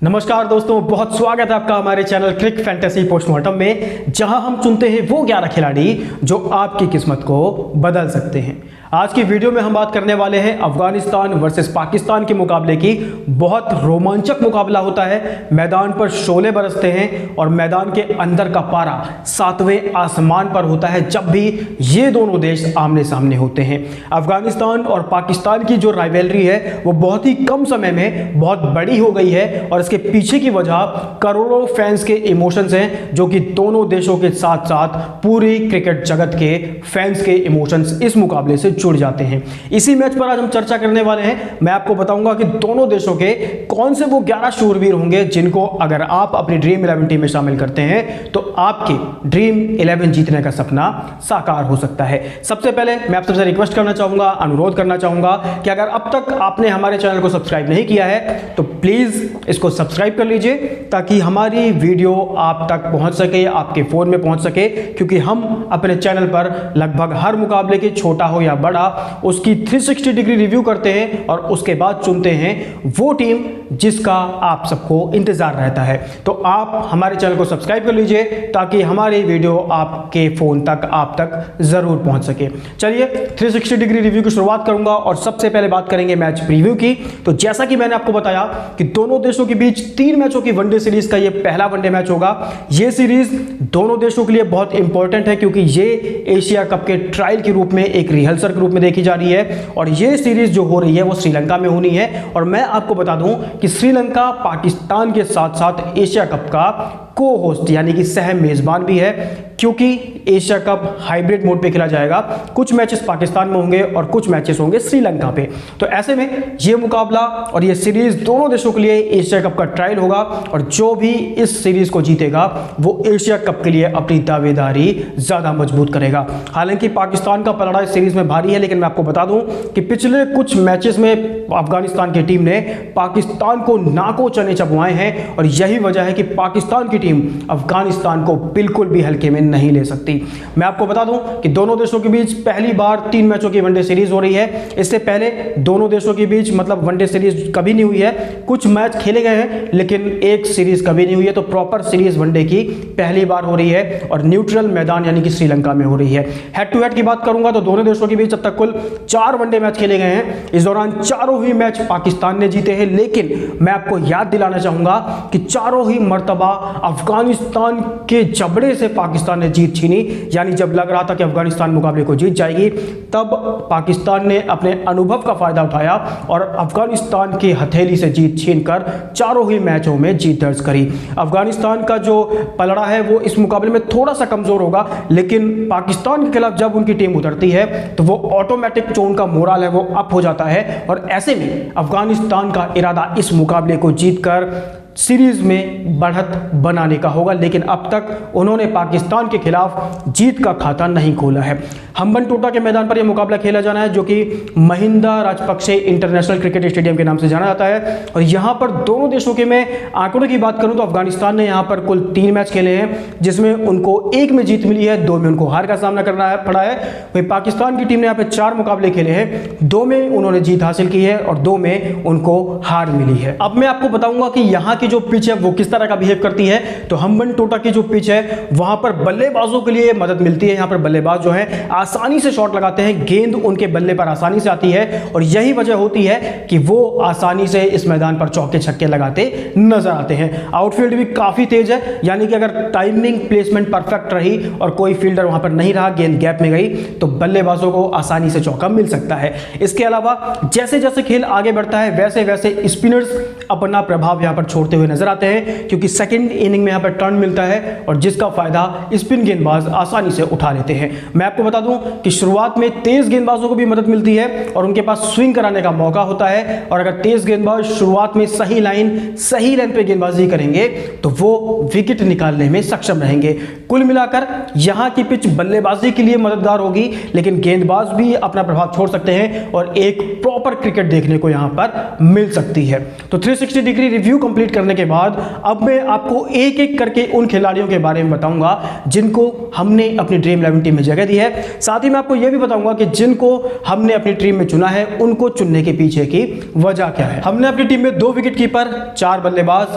नमस्कार दोस्तों, बहुत स्वागत है आपका हमारे चैनल क्रिक फैंटेसी पोस्टमार्टम में, जहां हम चुनते हैं वो 11 खिलाड़ी जो आपकी किस्मत को बदल सकते हैं। आज की वीडियो में हम बात करने वाले हैं अफगानिस्तान वर्सेस पाकिस्तान के मुकाबले की। बहुत रोमांचक मुकाबला होता है, मैदान पर शोले बरसते हैं और मैदान के अंदर का पारा 7वें आसमान पर होता है जब भी ये दोनों देश आमने सामने होते हैं। अफगानिस्तान और पाकिस्तान की जो राइवलरी है वो बहुत ही कम समय में बहुत बड़ी हो गई है और इसके पीछे की वजह करोड़ों फैंस के इमोशंस हैं, जो कि दोनों देशों के साथ साथ पूरी क्रिकेट जगत के फैंस के इमोशंस इस मुकाबले से जुड़ जाते हैं। इसी मैच पर आज हम चर्चा करने वाले हैं। मैं आपको बताऊंगा कि दोनों देशों के कौन से वो 11 शूरवीर होंगे जिनको अगर आप अपनी ड्रीम 11 टीम में शामिल करते हैं तो आपके ड्रीम 11 जीतने का सपना साकार हो सकता है। सबसे पहले मैं आप सबसे रिक्वेस्ट करना चाहूंगा, अनुरोध करना चाहूंगा कि अगर अब तक आपने हमारे चैनल को सब्सक्राइब नहीं किया है तो प्लीज इसको सब्सक्राइब कर लीजिए ताकि हमारी वीडियो आप तक पहुंच सके, आपके फोन में पहुंच सके, क्योंकि हम अपने चैनल पर लगभग हर मुकाबले के छोटा हो या बड़ा उसकी 360 डिग्री रिव्यू करते हैं और उसके बाद चुनते हैं वो टीम जिसका आप सबको इंतजार रहता है। तो आप हमारे चैनल को सब्सक्राइब कर लीजिए ताकि हमारी वीडियो आपके फोन तक आप तक जरूर पहुंच सके। चलिए 360 डिग्री रिव्यू की शुरुआत करूंगा और सबसे पहले बात करेंगे मैच प्रीव्यू की। तो जैसा कि मैंने आपको बताया कि दोनों देशों के बीच 3 मैचों की वनडे सीरीज का यह पहला वनडे मैच होगा। यह सीरीज दोनों देशों के लिए बहुत इंपॉर्टेंट है क्योंकि ये एशिया कप के ट्रायल के रूप में, एक रिहर्सल के रूप में देखी जा रही है और यह सीरीज जो हो रही है वो श्रीलंका में होनी है। और मैं आपको बता दूं कि श्रीलंका पाकिस्तान के साथ साथ एशिया कप का को होस्ट यानी कि सह मेजबान भी है, क्योंकि एशिया कप हाइब्रिड मोड पे खेला जाएगा। कुछ मैचेस पाकिस्तान में होंगे और कुछ मैचेस होंगे श्रीलंका पे। तो ऐसे में ये मुकाबला और ये सीरीज दोनों देशों के लिए एशिया कप का ट्रायल होगा और जो भी इस सीरीज को जीतेगा वो एशिया कप के लिए अपनी दावेदारी ज्यादा मजबूत करेगा। हालांकि पाकिस्तान का पलड़ा इस सीरीज में भारी है, लेकिन मैं आपको बता दूं कि पिछले कुछ मैचेस में अफगानिस्तान की टीम ने पाकिस्तान को नाकों चने चबवाए हैं और यही वजह है कि पाकिस्तान की टीम अफगानिस्तान को बिल्कुल भी हल्के में नहीं ले सकती। मैं आपको बता दूं कि दोनों देशों के बीच पहली बार 3 मैचों की वनडे सीरीज हो रही है। इससे पहले दोनों देशों के बीच मतलब वनडे सीरीज कभी नहीं हुई है। कुछ मैच खेले गए हैं लेकिन एक सीरीज कभी नहीं हुई है। तो प्रॉपर सीरीज वनडे की पहली बार हो रही है और न्यूट्रल मैदान यानी कि श्रीलंका में हो रही है। हेड टू हेड की बात करूंगा तो दोनों देशों के बीच अब तक कुल 4 वनडे मैच खेले गए हैं। इस दौरान चारों ही मैच पाकिस्तान ने जीते हैं, लेकिन मैं आपको याद दिलाना चाहूंगा कि चारों ही मर्तबा अफगानिस्तान के जबड़े से पाकिस्तान ने जीत छीनी। यानी जब लग रहा था कि अफगानिस्तान मुकाबले को जीत जाएगी तब पाकिस्तान ने अपने अनुभव का फायदा उठाया और अफगानिस्तान की हथेली से जीत छीनकर चारों ही मैचों में जीत दर्ज करी। अफगानिस्तान का जो पलड़ा है वो इस मुकाबले में थोड़ा सा कमजोर होगा, लेकिन पाकिस्तान के खिलाफ जब उनकी टीम उतरती है तो वो ऑटोमेटिक जो उनका मोरल है वो अप हो जाता है और ऐसे में अफगानिस्तान का इरादा इस मुकाबले को जीतकर सीरीज में बढ़त बनाने का होगा, लेकिन अब तक उन्होंने पाकिस्तान के खिलाफ जीत का खाता नहीं खोला है। हम्बनटोटा के मैदान पर यह मुकाबला खेला जाना है जो कि Mahinda Rajapaksa international cricket stadium के नाम से जाना जाता है। और यहां पर दोनों देशों के मैं आंकड़ों की बात करूं तो अफगानिस्तान ने यहां पर कुल 3 मैच खेले हैं जिसमें उनको 1 में जीत मिली है, 2 में उनको हार का सामना करना पड़ा है। वहीं पाकिस्तान की टीम ने यहां पर 4 मुकाबले खेले हैं, 2 में उन्होंने जीत हासिल की है और 2 में उनको हार मिली है। अब मैं आपको बताऊंगा कि यहां की जो पिच है वो किस तरह का बिहेव करती है। तो हम्बनटोटा की जो पिच है वहां पर बल्लेबाजों के लिए मदद मिलती है। यहां पर बल्लेबाज जो है आसानी से शॉट लगाते हैं, गेंद उनके बल्ले पर आसानी से आती है और यही वजह होती है कि वो आसानी से इस मैदान पर चौके छक्के लगाते नजर आते हैं। आउटफील्ड भी काफी तेज है, यानी कि अगर टाइमिंग प्लेसमेंट परफेक्ट रही और कोई फील्डर वहां पर नहीं रहा, गेंद गैप में गई तो बल्लेबाजों को आसानी से चौका मिल सकता है। इसके अलावा जैसे जैसे खेल आगे बढ़ता है वैसे वैसे स्पिनर्स अपना प्रभाव यहां पर छोड़ते हुए नजर आते हैं, क्योंकि सेकंड इनिंग में यहां पर टर्न मिलता है और जिसका फायदा स्पिन गेंदबाज आसानी से उठा लेते हैं। मैं आपको बता दूं कि शुरुआत में तेज गेंदबाजों को भी मदद मिलती है और उनके पास स्विंग कराने का मौका होता है और अगर तेज गेंदबाज शुरुआत में सही लाइन पे गेंदबाजी करेंगे तो वो विकेट निकालने में सक्षम रहेंगे। कुल मिलाकर यहां की पिच बल्लेबाजी के लिए मददगार होगी, लेकिन गेंदबाज भी अपना प्रभाव छोड़ सकते हैं और एक प्रॉपर क्रिकेट देखने को यहां पर मिल सकती है। तो 360 डिग्री रिव्यू कंप्लीट करने के बाद अब मैं आपको एक एक करके उन खिलाड़ियों के बारे में बताऊंगा जिनको हमने अपनी ड्रीम 11 टीम में जगह दी है। साथ ही मैं आपको यह भी बताऊंगा कि जिनको हमने अपनी टीम में चुना है उनको चुनने के पीछे की वजह क्या है। हमने अपनी टीम में 2 विकेट कीपर, 4 बल्लेबाज,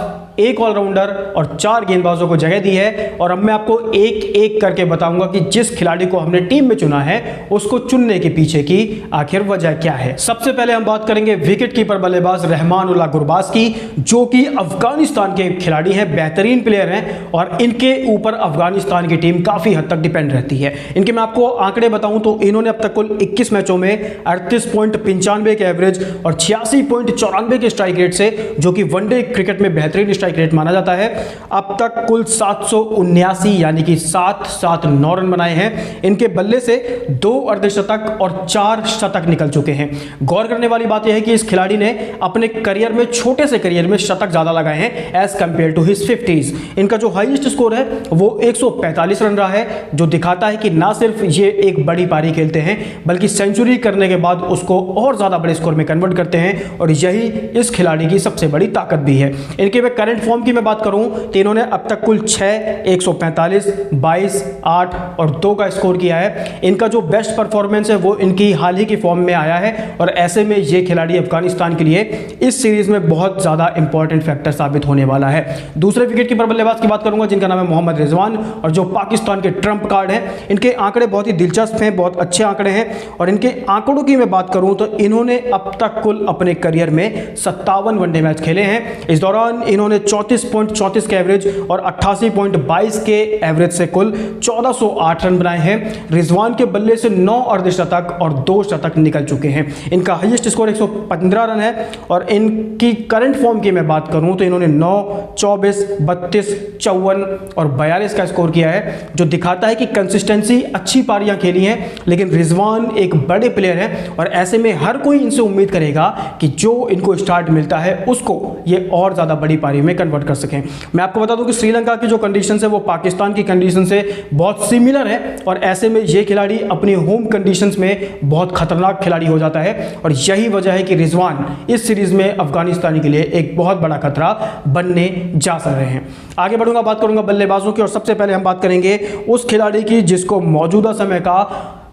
1 ऑलराउंडर और 4 गेंदबाजों को जगह दी है। और अब मैं आपको एक एक करके बताऊंगा कि जिस खिलाड़ी को हमने टीम में चुना है उसको चुनने के पीछे की आखिर वजह क्या है। सबसे पहले हम बात करेंगे विकेट कीपर बल्लेबाज रहमानुल्लाह गुरबाज की, जो कि अफगानिस्तान के खिलाड़ी हैं, बेहतरीन प्लेयर हैं और इनके ऊपर अफगानिस्तान की टीम काफी हद तक डिपेंड रहती है। इनके मैं आपको आंकड़े बताऊं तो इन्होंने अब तक कुल 21 मैचों में 38.95 के एवरेज और 86.94 के स्ट्राइक रेट से, जो कि वनडे क्रिकेट में बेहतरीन स्ट्राइक रेट माना जाता है, अब तक कुल 779 यानी कि 7-7-9 रन बनाए हैं। इनके बल्ले से 2 अर्धशतक और 4 शतक निकल चुके हैं। गौर करने वाली बात यह है कि इस खिलाड़ी ने अपने करियर में, छोटे से करियर में, शतक ज्यादा लगाए हैं as compare to his 50s। इनका जो हाईएस्ट स्कोर है वो 145 रन रहा है, जो दिखाता है कि ना सिर्फ ये एक बड़ी पारी खेलते हैं बल्कि सेंचुरी करने के बाद उसको और ज्यादा बड़े स्कोर में कन्वर्ट करते हैं और यही इस खिलाड़ी की सबसे बड़ी ताकत भी है। इनके मैं करंट फॉर्म की मैं बात करूं तो इन्होंने अब तक कुल 6, 145, 22, 8 और 2 का स्कोर किया है। इनका जो बेस्ट परफॉर्मेंस है वो इनकी हाल ही की फॉर्म में आया है और ऐसे में ये खिलाड़ी अफगानिस्तान के लिए इस सीरीज में बहुत ज्यादा इंपॉर्टेंट फैक्टर साबित होने वाला है। दूसरे विकेट कीपर बल्लेबाज की बात करूंगा जिनका नाम है मोहम्मद रिजवान और जो पाकिस्तान के ट्रंप कार्ड हैं। इनके आंकड़े बहुत ही दिलचस्प हैं, बहुत अच्छे आंकड़े हैं और इनके आंकड़ों की मैं बात करूं तो इन्होंने अब तक कुल अपने करियर में 57 वनडे मैच खेले हैं। इस दौरान इन्होंने 34.34 के एवरेज और 88.22 के एवरेज से कुल 1408 रन बनाए हैं। रिजवान के बल्ले से 9 अर्धशतक और 2 शतक निकल चुके हैं। इनका हाईएस्ट स्कोर 115 रन है और इनकी करंट फॉर्म की मैं बात करूं तो इन्होंने 9, 24, 32, 54 और 42 का स्कोर किया है, जो दिखाता है कि कंसिस्टेंसी, अच्छी पारियां खेली हैं। लेकिन रिजवान एक बड़े प्लेयर हैं और ऐसे में हर कोई इनसे उम्मीद करेगा कि जो इनको स्टार्ट मिलता है उसको ये और ज़्यादा बड़ी पारी में कन्वर्ट कर सकें। मैं आपको बता दूं कि श्रीलंका की जो कंडीशन है वो पाकिस्तान की कंडीशन से बहुत सिमिलर है और ऐसे में ये खिलाड़ी अपनी होम कंडीशंस में बहुत खतरनाक खिलाड़ी हो जाता है और यही वजह है कि रिजवान इस सीरीज में अफगानिस्तान के लिए एक बहुत बड़ा खतरा बनने जा रहे हैं। आगे बढ़ूंगा, बात करूंगा बल्लेबाजों की और सबसे पहले हम बात करेंगे उस खिलाड़ी की जिसको मौजूदा समय का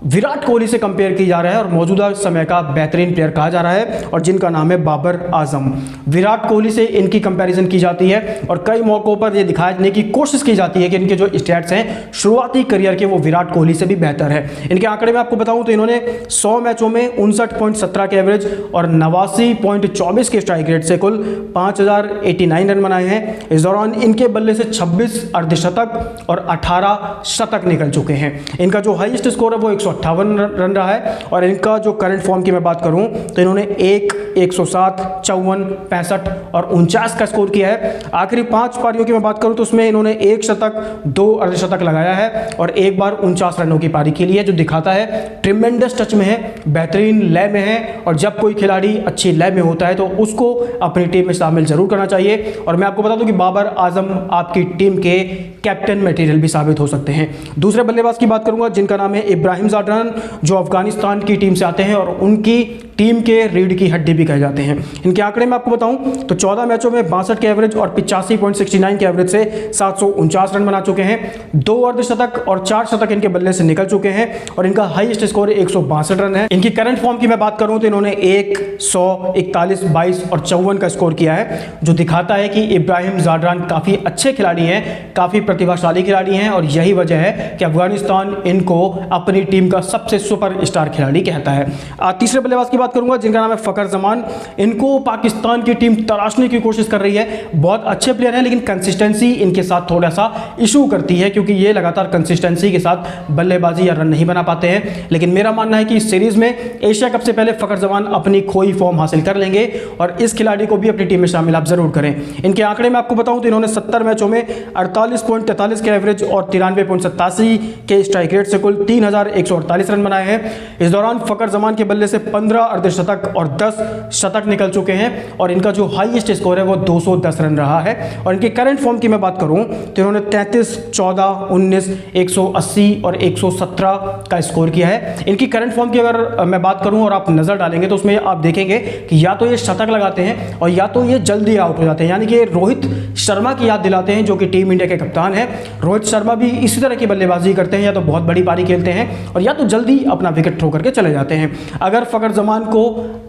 विराट कोहली से कंपेयर किया जा रहा है और मौजूदा समय का बेहतरीन प्लेयर कहा जा रहा है और जिनका नाम है बाबर आजम। विराट कोहली से इनकी कंपैरिजन की जाती है और कई मौकों पर यह दिखाने की कोशिश की जाती है कि इनके जो स्टैट्स हैं शुरुआती करियर के वो विराट कोहली से भी बेहतर है। इनके आंकड़े में आपको बताऊं तो इन्होंने 100 मैचों में 59.17 के एवरेज और 89.24 के स्ट्राइक रेट से कुल 5089 रन बनाए हैं। इस दौरान इनके बल्ले से 26 अर्धशतक और 18 शतक निकल चुके हैं। इनका जो हाईएस्ट स्कोर है वो 158 रन रहा है और इनका जो करंट फॉर्म की मैं बात करूं तो इन्होंने 1, 107, 54, 65 और 49 का स्कोर किया है। आखिरी 5 पारियों की मैं बात करूं तो उसमें इन्होंने 1 शतक, 2 अर्धशतक लगाया है और एक बार 49 रनों की पारी खेली है, जो दिखाता है ट्रिमेंडस टच में है, बेहतरीन लय में है और जब कोई खिलाड़ी अच्छी लय में होता है तो उसको अपनी टीम में शामिल जरूर करना चाहिए। और मैं आपको बता दूं कि बाबर आजम आपकी टीम के कैप्टन मटेरियल भी साबित हो सकते हैं। दूसरे बल्लेबाज की बात करूंगा जिनका नाम है इब्राहिम जाडरान, जो अफगानिस्तान की टीम से आते हैं और उनकी टीम के रीढ़ की हड्डी भी कहे जाते हैं। इनके आंकड़े में आपको बताऊं तो 14 मैचों में 62 के एवरेज और 85.69 के एवरेज से 749 रन बना चुके हैं। 2 अर्धशतक और 4 शतक इनके बल्ले से निकल चुके हैं और इनका हाईएस्ट स्कोर 162 रन है। इनकी करंट फॉर्म की मैं बात करूं तो इन्होंने 1, 100, 41, 22 और 54 का स्कोर किया है, जो दिखाता है कि इब्राहिम जाडरान काफी अच्छे खिलाड़ी हैं, काफी प्रतिभाशाली खिलाड़ी हैं और यही वजह है कि अफगानिस्तान इनको अपनी टीम का सबसे सुपर स्टार खिलाड़ी कहता है। तीसरे बल्लेबाज की बात करूंगा जिनका नाम है फखर जमान। इनको पाकिस्तान की टीम तराशने की कोशिश कर रही है। बहुत अच्छे प्लेयर हैं लेकिन कंसिस्टेंसी इनके साथ थोड़ा सा इशू करती है क्योंकि ये लगातार कंसिस्टेंसी के साथ बल्लेबाजी या रन नहीं बना पाते हैं। लेकिन मेरा मानना है कि इस सीरीज में एशिया कप से पहले फखर जमान अपनी खोई फॉर्म हासिल कर लेंगे और इस खिलाड़ी को भी अपनी टीम में शामिल आप जरूर करें। इनके आंकड़े में आपको बताऊं तो इन्होंने 70 मैचों में 48.43 के एवरेज और 93.87 के स्ट्राइक रेट से कुल 3188 148 रन बनाए हैं। इस दौरान फ़खर जमान के बल्ले से 15 अर्धशतक और 10 शतक निकल चुके हैं और इनका जो हाईएस्ट स्कोर है वो 210 रन रहा है। और इनके करंट फॉर्म की मैं बात करूं तो इन्होंने 33, 14, 19, 180 और 117 का स्कोर किया है। इनकी करंट फॉर्म की अगर मैं बात करूं और आप नजर डालेंगे तो उसमें आप देखेंगे कि या तो ये शतक लगाते हैं और या तो ये जल्दी आउट हो जाते हैं, यानी कि रोहित शर्मा की याद दिलाते हैं जो कि टीम इंडिया के कप्तान हैं। रोहित शर्मा भी इसी तरह की बल्लेबाजी करते हैं, या तो बहुत बड़ी पारी खेलते हैं और या तो जल्दी अपना विकेट थ्रो करके चले जाते हैं। अगर फ़खर जमान को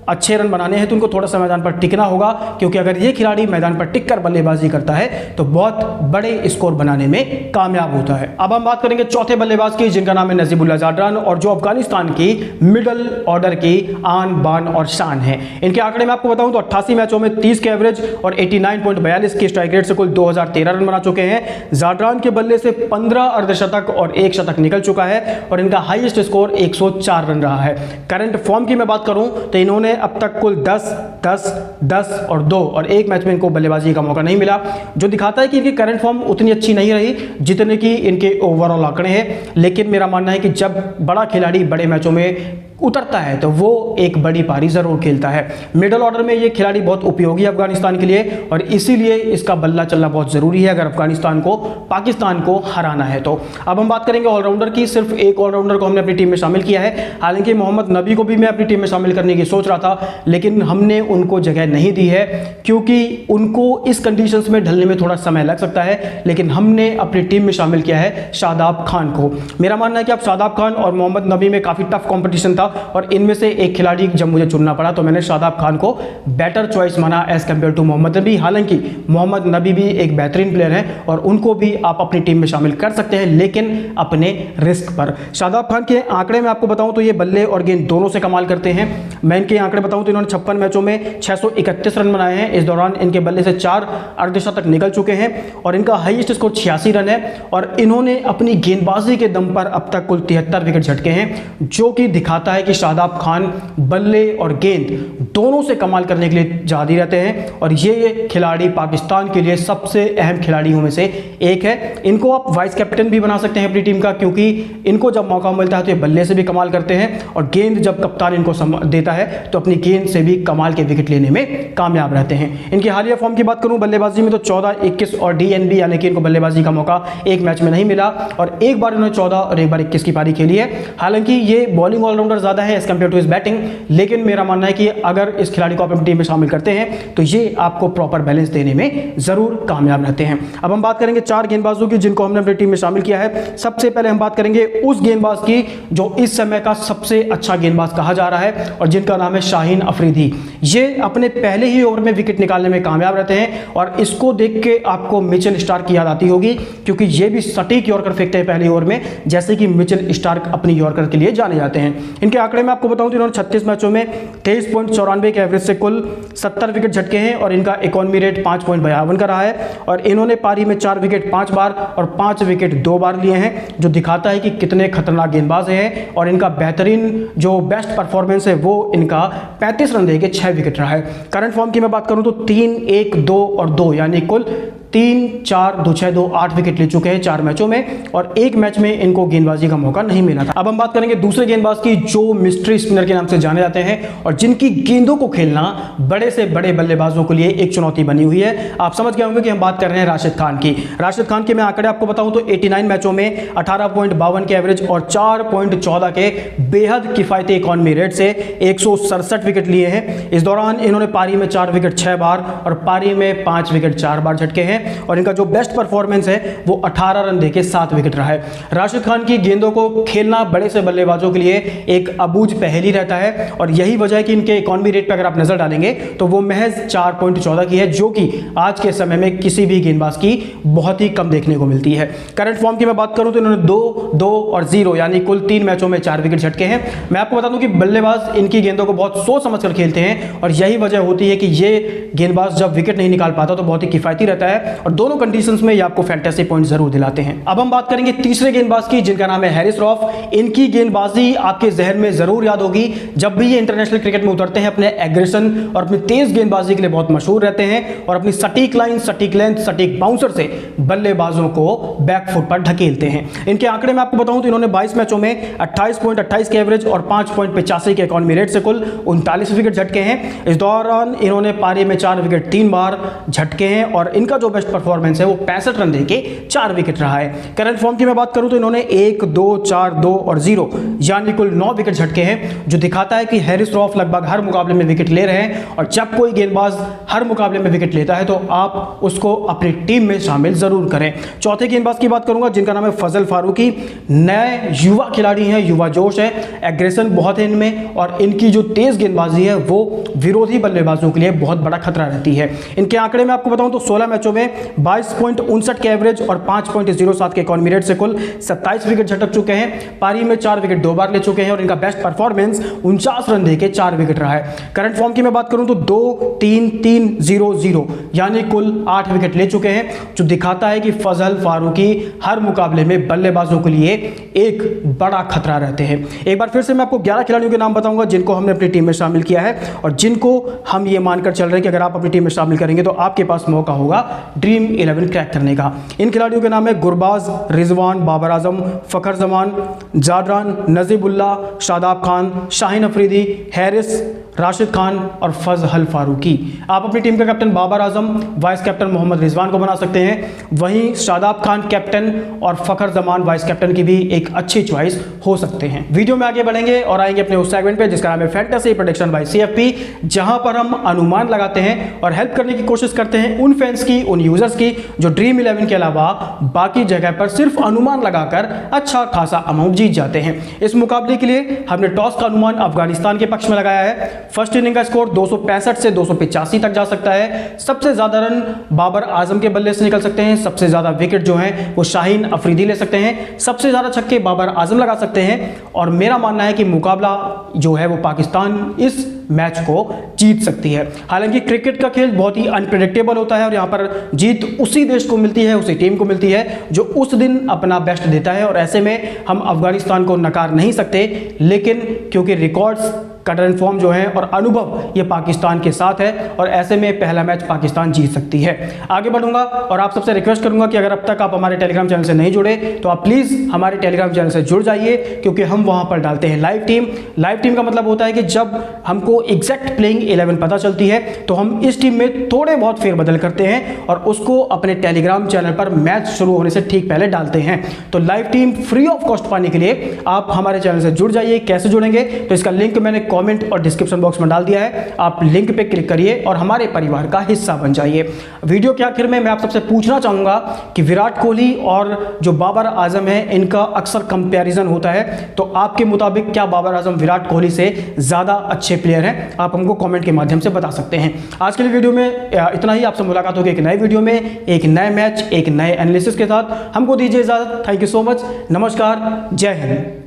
अच्छे रन बनाने हैं तो उनको थोड़ा सा मैदान पर टिकना होगा, क्योंकि अगर ये खिलाड़ी मैदान पर टिककर बल्लेबाजी करता है तो बहुत बड़े स्कोर बनाने में कामयाब होता है। अब हम बात करेंगे चौथे बल्लेबाज की, जिनका नाम है नजीबुल्लाह जाडरान और जो अफगानिस्तान की मिडल ऑर्डर की आन बान और शान है। इनके आंकड़े में आपको बताऊं तो 88 मैचों में 30 के एवरेज और 89.42 की स्ट्राइक रेट से कुल 2013 रन बना चुके हैं। जाडरान के बल्ले से 15 अर्धशतक और 1 शतक निकल चुका है और इनका हाईएस्ट स्कोर 104 रन रहा है। करंट फॉर्म की मैं बात करूं तो इन्होंने अब तक कुल 10, 10, 10 और 2 और 1 मैच में इनको बल्लेबाजी का मौका नहीं मिला, जो दिखाता है कि इनकी करंट फॉर्म उतनी अच्छी नहीं रही जितने की इनके ओवरऑल आंकड़े हैं। लेकिन मेरा मानना है कि जब बड़ा खिलाड़ी बड़े मैचों में उतरता है तो वो एक बड़ी पारी जरूर खेलता है। मिडल ऑर्डर में ये खिलाड़ी बहुत उपयोगी है अफगानिस्तान के लिए और इसीलिए इसका बल्ला चलना बहुत जरूरी है अगर अफगानिस्तान को पाकिस्तान को हराना है तो। अब हम बात करेंगे ऑलराउंडर की। सिर्फ एक ऑलराउंडर को हमने अपनी टीम में शामिल किया है। हालांकि मोहम्मद नबी को भी मैं अपनी टीम में शामिल करने की सोच रहा था, लेकिन हमने उनको जगह नहीं दी है क्योंकि उनको इस कंडीशंस में ढलने में थोड़ा समय लग सकता है। लेकिन हमने अपनी टीम में शामिल किया है शादाब खान को। मेरा मानना है कि अब शादाब खान और मोहम्मद नबी में काफी टफ कॉम्पिटिशन था और इनमें से एक खिलाड़ी जब मुझे चुनना पड़ा तो मैंने शादाब खान को बेटर चॉइस माना एज कंपेयर टू मोहम्मद नबी। हालांकि मोहम्मद नबी भी एक बेहतरीन प्लेयर हैं और उनको भी आप अपनी टीम में शामिल कर सकते हैं, लेकिन अपने रिस्क पर। शादाब खान के आंकड़े में आपको बताऊं तो ये बल्ले और गेंद दोनों से कमाल करते हैं। मैं इनके आंकड़े बताऊं तो इन्होंने 56 मैचों में 631 रन बनाए हैं। इस दौरान इनके बल्ले से 4 अर्धशतक निकल चुके हैं और इनका हाईएस्ट स्कोर 86 रन है और इन्होंने अपनी गेंदबाजी के दम पर अब तक कुल 73 विकेट झटके हैं, जो कि दिखाता है कि शादाब खान बल्ले और गेंद दोनों से कमाल करने के लिए जारी रहते हैं और ये खिलाड़ी पाकिस्तान के लिए सबसे अहम खिलाड़ियों में से एक है। इनको आप वाइस कैप्टन भी बना सकते हैं अपनी टीम का, क्योंकि इनको जब मौका मिलता है तो ये बल्ले से भी कमाल करते हैं और गेंद जब कप्तान इनको देता है तो अपनी गेंद से भी कमाल के विकेट लेने में कामयाब रहते हैं। इनकी हालिया फॉर्म की बात करूं बल्लेबाजी में तो 14, 21 और डीएनबी यानी कि इनको बल्लेबाजी का मौका एक मैच में नहीं मिला और एक बार इन्होंने 14 और एक बार 21 की पारी खेली है। हालांकि ये बॉलिंग ऑलराउंडर ज्यादा है एज कंपेयर टू इस बैटिंग, लेकिन मेरा मानना है कि अगर इस खिलाड़ी को आप अपनी टीम में शामिल करते हैं तो ये आपको प्रॉपर बैलेंस देने में जरूर कामयाब रहते हैं। अब हम बात करेंगे 4 गेंदबाजों की जिनको हमने अपनी टीम में शामिल किया है। सबसे पहले हम बात करेंगे उस गेंदबाज की जो इस समय का सबसे अच्छा गेंदबाज कहा जा रहा है और जिनका नाम है शाहीन अफरीदी। ये अपने पहले ही ओवर में विकेट निकालने में कामयाब रहते हैं और इसको देख के आपको मिचेल स्टार्क की याद आती होगी, क्योंकि ये भी सटीक यॉर्कर फेंकते हैं पहले ओवर में, जैसे कि मिचेल स्टार्क अपनी यॉर्कर के लिए जाने जाते हैं। इनके आंकड़े में आपको बताऊं तो इन्होंने 36 मैचों में 23.94 के एवरेज से कुल 70 विकेट झटके हैं और इनका इकोनॉमी रेट 5.52 का रहा है और इन्होंने पारी में 4 विकेट 5 बार और 5 विकेट 2 बार लिए हैं, जो दिखाता है कि कितने खतरनाक गेंदबाज हैं। और इनका बेहतरीन जो बेस्ट परफॉर्मेंस है वो इनका 35 रन देके 6 विकेट रहा है। करंट फॉर्म की मैं बात करूं तो 3, 1, 2 और 2 यानी कुल 3, 4, 2, 6, 2, 8 विकेट ले चुके हैं 4 मैचों में और एक मैच में इनको गेंदबाजी का मौका नहीं मिला था। अब हम बात करेंगे दूसरे गेंदबाज की जो मिस्ट्री स्पिनर के नाम से जाने जाते हैं और जिनकी गेंदों को खेलना बड़े से बड़े बल्लेबाजों के लिए एक चुनौती बनी हुई है। आप समझ गए होंगे कि हम बात कर रहे हैं राशिद खान की। राशिद खान के मैं आंकड़े आपको बताऊं तो 89 मैचों में 18.52 के एवरेज और 4.14 के बेहद किफायती इकोनॉमी रेट से 167 विकेट लिए हैं। इस दौरान इन्होंने पारी में 4 विकेट 6 बार और पारी में 5 विकेट 4 बार झटके हैं और इनका जो बेस्ट परफॉर्मेंस है वो 18 रन देके 7 विकेट रहा है। राशिद खान की गेंदों को खेलना बड़े से बल्लेबाजों के लिए एक अबूझ पहेली रहता है और यही वजह है कि इनके इकोनॉमी रेट पर अगर आप नजर डालेंगे तो वो महज 4.14 की है, जो कि आज के समय में किसी भी गेंदबाज की बहुत ही कम देखने को मिलती है। करंट फॉर्म की मैं बात करूं तो इन्होंने 2, 2 और 0 यानी कुल 3 मैचों में 4 विकेट झटके हैं। मैं आपको बता दूं कि बल्लेबाज इनकी गेंदों को बहुत सोच समझकर खेलते हैं और यही वजह होती है कि ये गेंदबाज जब विकेट नहीं निकाल पाता तो बहुत ही किफायती रहता है और दोनों कंडीशंस में ये आपको फैंटेसी पॉइंट जरूर दिलाते हैं। अब हम बात करेंगे तीसरे गेंदबाज की, जिनका नाम है हैरिस रॉफ। इनकी गेंदबाजी आपके जहन में जरूर याद होगी। जब भी ये इंटरनेशनल क्रिकेट में उतरते हैं, अपने एग्रेशन और अपनी तेज गेंदबाजी के लिए बहुत मशहूर रहते हैं और अपनी सटीक लाइन, सटीक लेंथ, सटीक बाउंसर से बल्लेबाजों को बैकफुट पर ढकेलते हैं। इनके आंकड़े मैं आपको बताऊं तो इन्होंने 22 मैचों में 28.28 के एवरेज और 5.85 के इकॉनमी रेट से कुल 39 विकेट झटके हैं। इस दौरान इन्होंने पारी में 4 विकेट 3 बार झटके हैं और इनका जो बेस्ट परफॉर्मेंस है वो 65 रन देके 4 विकेट रहा है। करंट फॉर्म की मैं बात करूं तो इन्होंने 1, 2, 4, 2 और 0 यानी कुल 9 विकेट झटके हैं, जो दिखाता है कि हैरिस रॉफ लगभग हर मुकाबले में विकेट ले रहे हैं। और जब कोई गेंदबाज हर मुकाबले में विकेट लेता है तो आप उसको अपनी टीम में शामिल जरूर करें। चौथे गेंदबाज की बात करूंगा, जिनका नाम है फजल फारूकी। नए युवा खिलाड़ी हैं, युवा जोश है, एग्रेशन बहुत है इनमें और इनकी जो तेज गेंदबाजी है वो विरोधी बल्लेबाजों के लिए बहुत बड़ा खतरा रहती है। इनके आंकड़े में आपको बताऊं तो 16 मैचों में 22.59 के एवरेज और 5.07 के इकॉनमी रेट से कुल 27 विकेट झटक चुके हैं। पारी में 4 विकेट 2 बार ले चुके हैं और इनका बेस्ट परफॉर्मेंस 49 रन देके 4 विकेट रहा है। करंट फॉर्म की मैं बात करूं तो 2, 3, 3, 0, 0 यानी कुल 8 विकेट ले चुके हैं, जो दिखाता है कि फजल फारूकी हर मुकाबले में बल्लेबाजों के लिए एक बड़ा खतरा रहते हैं। एक बार फिर से मैं आपको 11 खिलाड़ियों के नाम बताऊंगा जिनको हमने अपनी टीम में शामिल किया है और जिनको हम ये मानकर चल रहे हैं कि अगर आप अपनी टीम में शामिल करेंगे तो आपके पास मौका होगा ड्रीम 11 क्रैक करने का। इन खिलाड़ियों के नाम है गुरबाज, रिजवान, बाबर आजम, फखर जमान, जादरान, नजीबुल्ला, शादाब खान, शाहीन अफरीदी, हैरिस, राशिद खान और फजल फारूकी। आप अपनी टीम का captain Babar Azam, vice captain Mohammad Rizwan को बना सकते हैं। वहीं शादाब खान कैप्टन और फखर जमान वाइस कैप्टन की भी एक अच्छी चॉइस हो सकते हैं। वीडियो में आगे बढ़ेंगे और आएंगे अपने उस सेगमेंट पे जिसका नाम है फैंटेसी प्रेडिक्शन बाय सीएफपी, जहां पर हम अनुमान लगाते हैं और हेल्प करने की कोशिश करते हैं उन फैंस की, उन यूजर्स की जो ड्रीम 11 के अलावा बाकी जगह पर सिर्फ अनुमान लगाकर अच्छा खासा अमाउंट जीत जाते हैं। इस मुकाबले के लिए हमने टॉस का अनुमान अफगानिस्तान के पक्ष में लगाया है। फर्स्ट इनिंग का स्कोर 265 से 285 तक जा सकता है। सबसे ज्यादा रन बाबर आजम के बल्ले से निकल सकते हैं। सबसे ज्यादा विकेट जो हैं वो शाहीन अफरीदी ले सकते हैं। सबसे ज्यादा छक्के बाबर आजम लगा सकते हैं और मेरा मानना है कि मुकाबला जो है वो पाकिस्तान इस मैच को जीत सकती है। हालांकि क्रिकेट का खेल बहुत ही अनप्रेडिक्टेबल होता है और यहाँ पर जीत उसी देश को मिलती है, उसी टीम को मिलती है जो उस दिन अपना बेस्ट देता है और ऐसे में हम अफगानिस्तान को नकार नहीं सकते। लेकिन क्योंकि रिकॉर्ड्स, करंट फॉर्म जो है और अनुभव ये पाकिस्तान के साथ है और ऐसे में पहला मैच पाकिस्तान जीत सकती है। आगे बढ़ूंगा और आप सबसे रिक्वेस्ट करूंगा कि अगर अब तक आप हमारे टेलीग्राम चैनल से नहीं जुड़े तो आप प्लीज़ हमारे टेलीग्राम चैनल से जुड़ जाइए, क्योंकि हम वहां पर डालते हैं लाइव टीम। लाइव टीम का मतलब होता है कि जब हमको एग्जैक्ट प्लेइंग 11 पता चलती है तो हम इस टीम में थोड़े बहुत फेरबदल करते हैं और उसको अपने टेलीग्राम चैनल पर मैच शुरू होने से ठीक पहले डालते हैं। तो live team free of cost पाने के लिए आप हमारे चैनल से जुड़ जाइए। कैसे जुड़ेंगे तो इसका लिंक मैंने कमेंट और डिस्क्रिप्शन बॉक्स में डाल दिया है। आप लिंक पे क्लिक करिए और हमारे परिवार का हिस्सा बन जाइए। वीडियो के आखिर में मैं आप सबसे पूछना चाहूंगा कि विराट कोहली और जो बाबर आजम है इनका अक्सर कंपैरिजन होता है, तो आपके मुताबिक क्या बाबर आजम विराट कोहली से ज्यादा अच्छे प्लेयर हैं? आप हमको कमेंट के माध्यम से बता सकते हैं। आज के लिए वीडियो में इतना ही। आपसे मुलाकात होगी एक नए वीडियो में, एक नए मैच, एक नए एनालिसिस के साथ। हमको दीजिए इजाजत। Thank you so much. नमस्कार, जय हिंद।